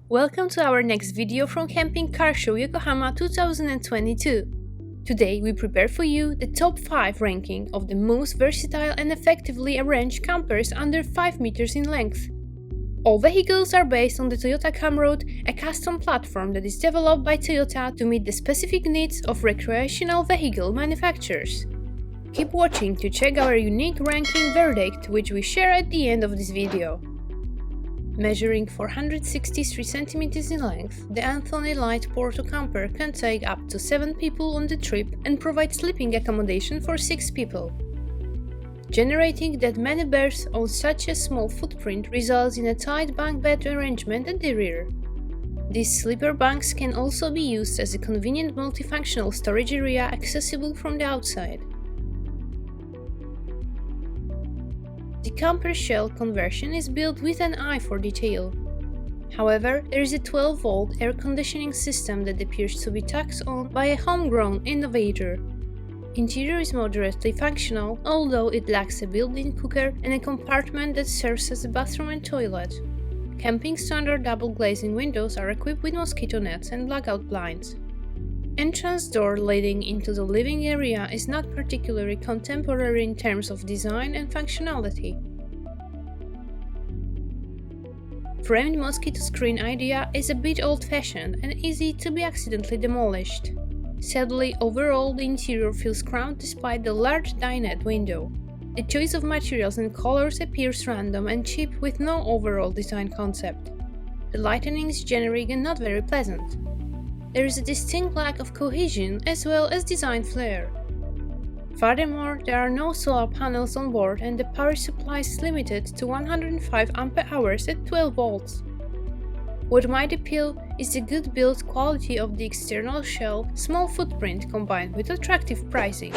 Welcome to our next video from Camping Car Show Yokohama 2022. Today we prepare for you the top 5 ranking of the most versatile and effectively arranged campers under 5 meters in length. All vehicles are based on the Toyota Camroad, a custom platform that is developed by Toyota to meet the specific needs of recreational vehicle manufacturers. Keep watching to check our unique ranking verdict, which we share at the end of this video. Measuring 463 cm in length, the Anthony Light Porto camper can take up to 7 people on the trip and provide sleeping accommodation for 6 people. Generating that many berths on such a small footprint results in a tight bunk bed arrangement at the rear. These sleeper bunks can also be used as a convenient multifunctional storage area accessible from the outside. The camper shell conversion is built with an eye for detail. However, there is a 12-volt air conditioning system that appears to be tacked on by a homegrown innovator. Interior is moderately functional, although it lacks a built-in cooker and a compartment that serves as a bathroom and toilet. Camping standard double glazing windows are equipped with mosquito nets and blackout blinds. Entrance door leading into the living area is not particularly contemporary in terms of design and functionality. Framed mosquito screen idea is a bit old-fashioned and easy to be accidentally demolished. Sadly, overall the interior feels cramped despite the large dinette window. The choice of materials and colors appears random and cheap with no overall design concept. The lighting is generic and not very pleasant. There is a distinct lack of cohesion as well as design flair. Furthermore, there are no solar panels on board and the power supply is limited to 105 Ah at 12 volts. What might appeal is the good build quality of the external shell, small footprint combined with attractive pricing.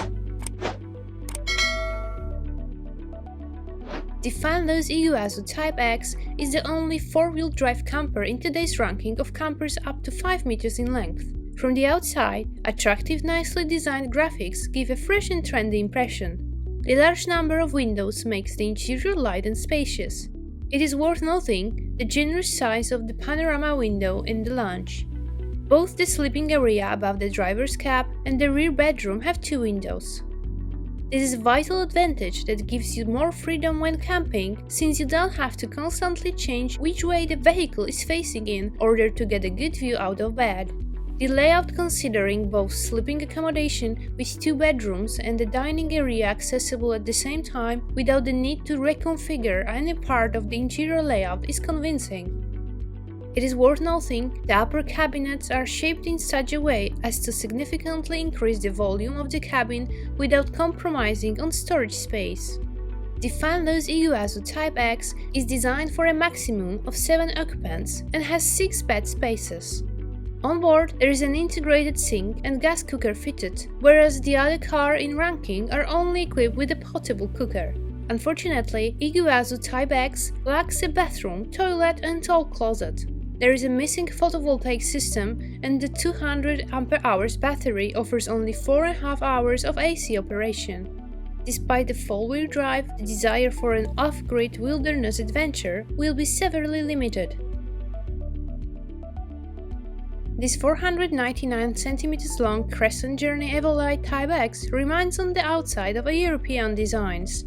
The fanless Iguazu Type X is the only 4-wheel drive camper in today's ranking of campers up to 5 meters in length. From the outside, attractive, nicely designed graphics give a fresh and trendy impression. The large number of windows makes the interior light and spacious. It is worth noting the generous size of the panorama window in the lounge. Both the sleeping area above the driver's cab and the rear bedroom have 2 windows. This is a vital advantage that gives you more freedom when camping, since you don't have to constantly change which way the vehicle is facing in order to get a good view out of bed. The layout, considering both sleeping accommodation with 2 bedrooms and the dining area accessible at the same time without the need to reconfigure any part of the interior layout, is convincing. It is worth noting the upper cabinets are shaped in such a way as to significantly increase the volume of the cabin without compromising on storage space. The fanless Iguazu Type X is designed for a maximum of 7 occupants and has 6 bed spaces. On board, there is an integrated sink and gas cooker fitted, whereas the other car in ranking are only equipped with a portable cooker. Unfortunately, Iguazu Type X lacks a bathroom, toilet and tall closet. There is a missing photovoltaic system, and the 200 Ah battery offers only 4.5 hours of AC operation. Despite the four-wheel drive, the desire for an off-grid wilderness adventure will be severely limited. This 499 cm long Crescent Journey Evolite Type X reminds on the outside of a European designs.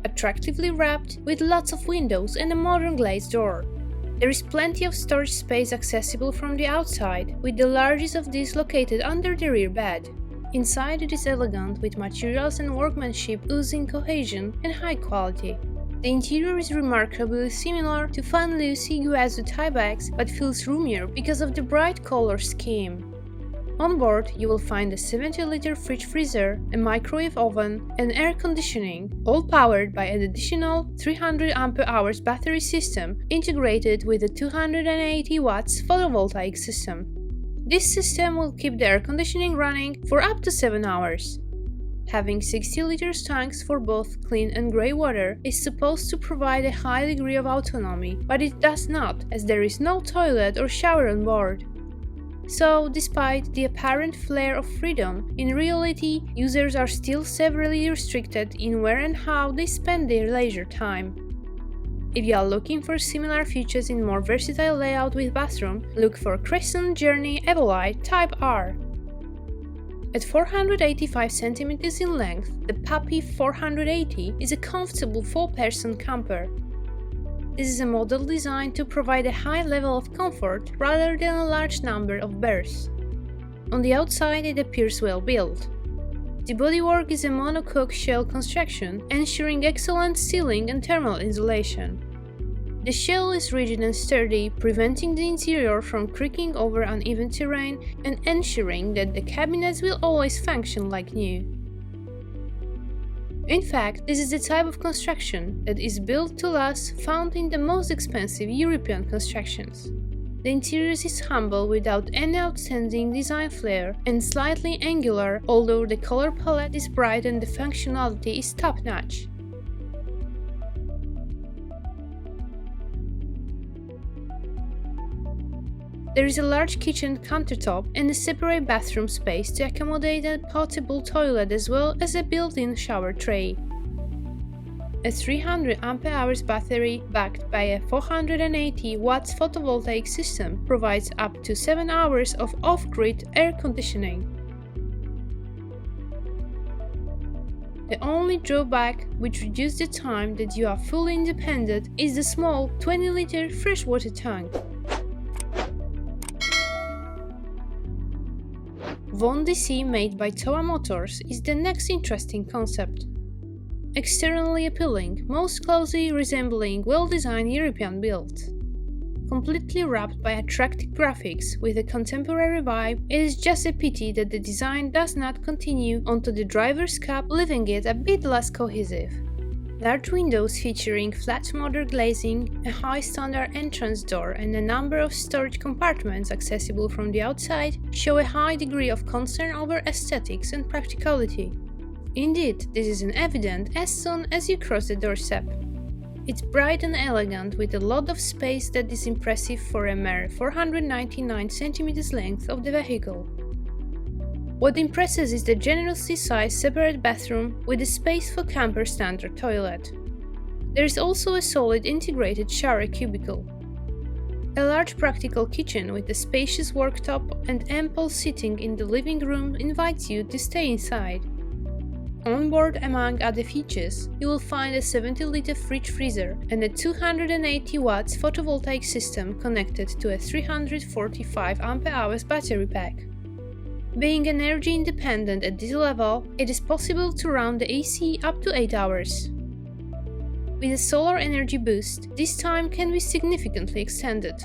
Attractively wrapped with lots of windows and a modern glazed door. There is plenty of storage space accessible from the outside, with the largest of these located under the rear bed. Inside it is elegant, with materials and workmanship oozing cohesion and high quality. The interior is remarkably similar to fanless Iguazu Type X, but feels roomier because of the bright color scheme. On board, you will find a 70-liter fridge freezer, a microwave oven, and air conditioning, all powered by an additional 300 Ah battery system integrated with a 280 watts photovoltaic system. This system will keep the air conditioning running for up to 7 hours. Having 60-liter tanks for both clean and grey water is supposed to provide a high degree of autonomy, but it does not, as there is no toilet or shower on board. So, despite the apparent flair of freedom, in reality, users are still severely restricted in where and how they spend their leisure time. If you are looking for similar features in more versatile layout with bathroom, look for Crescent Journey Evolite Type R. At 485 cm in length, the Puppy 480 is a comfortable 4-person camper. This is a model designed to provide a high level of comfort rather than a large number of berths. On the outside, it appears well built. The bodywork is a monocoque shell construction, ensuring excellent sealing and thermal insulation. The shell is rigid and sturdy, preventing the interior from creaking over uneven terrain and ensuring that the cabinets will always function like new. In fact, this is the type of construction that is built to last found in the most expensive European constructions. The interior is humble without any outstanding design flair and slightly angular, although the color palette is bright and the functionality is top-notch. There is a large kitchen countertop and a separate bathroom space to accommodate a portable toilet as well as a built-in shower tray. A 300 Ah battery backed by a 480 watts photovoltaic system provides up to 7 hours of off-grid air conditioning. The only drawback, which reduces the time that you are fully independent, is the small 20-liter freshwater tank. Von DC, made by Toa Motors, is the next interesting concept. Externally appealing, most closely resembling well-designed European build. Completely wrapped by attractive graphics with a contemporary vibe, it is just a pity that the design does not continue onto the driver's cab, leaving it a bit less cohesive. Large windows featuring flat modern glazing, a high standard entrance door and a number of storage compartments accessible from the outside show a high degree of concern over aesthetics and practicality. Indeed, this is evident as soon as you cross the doorstep. It's bright and elegant with a lot of space that is impressive for a mere 499 cm length of the vehicle. What impresses is the generously sized separate bathroom with a space for camper standard toilet. There is also a solid integrated shower cubicle. A large practical kitchen with a spacious worktop and ample seating in the living room invites you to stay inside. On board, among other features, you will find a 70-liter fridge freezer and a 280 watts photovoltaic system connected to a 345 Ah battery pack. Being energy independent at this level, it is possible to run the AC up to 8 hours. With a solar energy boost, this time can be significantly extended.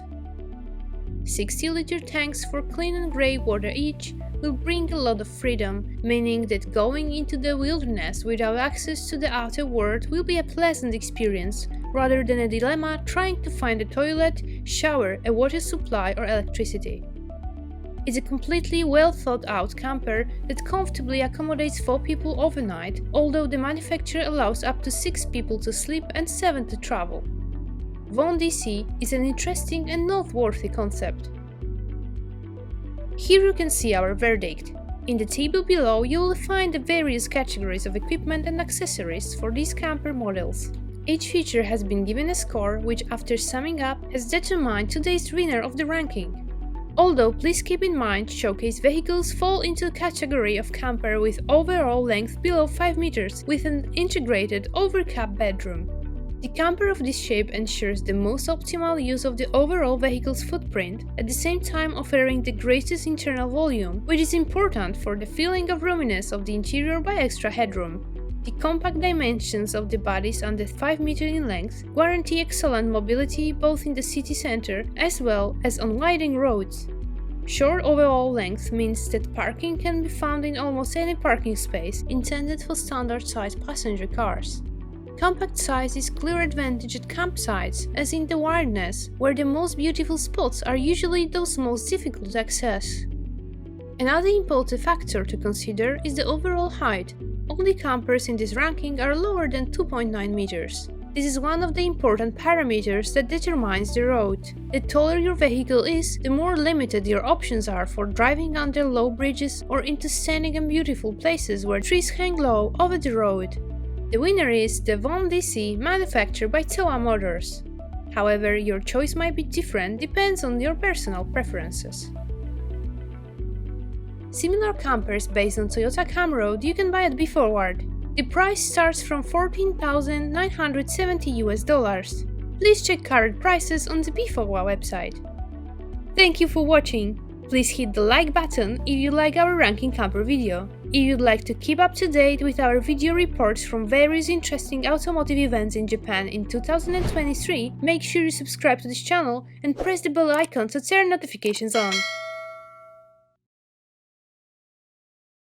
60-liter tanks for clean and grey water each will bring a lot of freedom, meaning that going into the wilderness without access to the outer world will be a pleasant experience, rather than a dilemma trying to find a toilet, shower, a water supply or electricity. It's a completely well-thought-out camper that comfortably accommodates 4 people overnight, although the manufacturer allows up to 6 people to sleep and 7 to travel. Von DC is an interesting and noteworthy concept. Here you can see our verdict. In the table below you will find the various categories of equipment and accessories for these camper models. Each feature has been given a score which, after summing up, has determined today's winner of the ranking. Although please keep in mind, showcase vehicles fall into the category of camper with overall length below 5 meters with an integrated overcab bedroom. The camper of this shape ensures the most optimal use of the overall vehicle's footprint, at the same time offering the greatest internal volume, which is important for the feeling of roominess of the interior by extra headroom. The compact dimensions of the bodies under 5 meters in length guarantee excellent mobility both in the city center as well as on winding roads. Short overall length means that parking can be found in almost any parking space intended for standard-sized passenger cars. Compact size is clear advantage at campsites, as in the wilderness, where the most beautiful spots are usually those most difficult to access. Another important factor to consider is the overall height. Only campers in this ranking are lower than 2.9 meters. This is one of the important parameters that determines the road. The taller your vehicle is, the more limited your options are for driving under low bridges or into scenic and beautiful places where trees hang low over the road. The winner is the Von DC, manufactured by Toa Motors. However, your choice might be different, depends on your personal preferences. Similar campers based on Toyota Camry you can buy at BeForward. The price starts from $14,970 US. Please check current prices on the BeForward website. Thank you for watching. Please hit the like button if you like our ranking camper video. If you'd like to keep up to date with our video reports from various interesting automotive events in Japan in 2023, make sure you subscribe to this channel and press the bell icon to turn notifications on.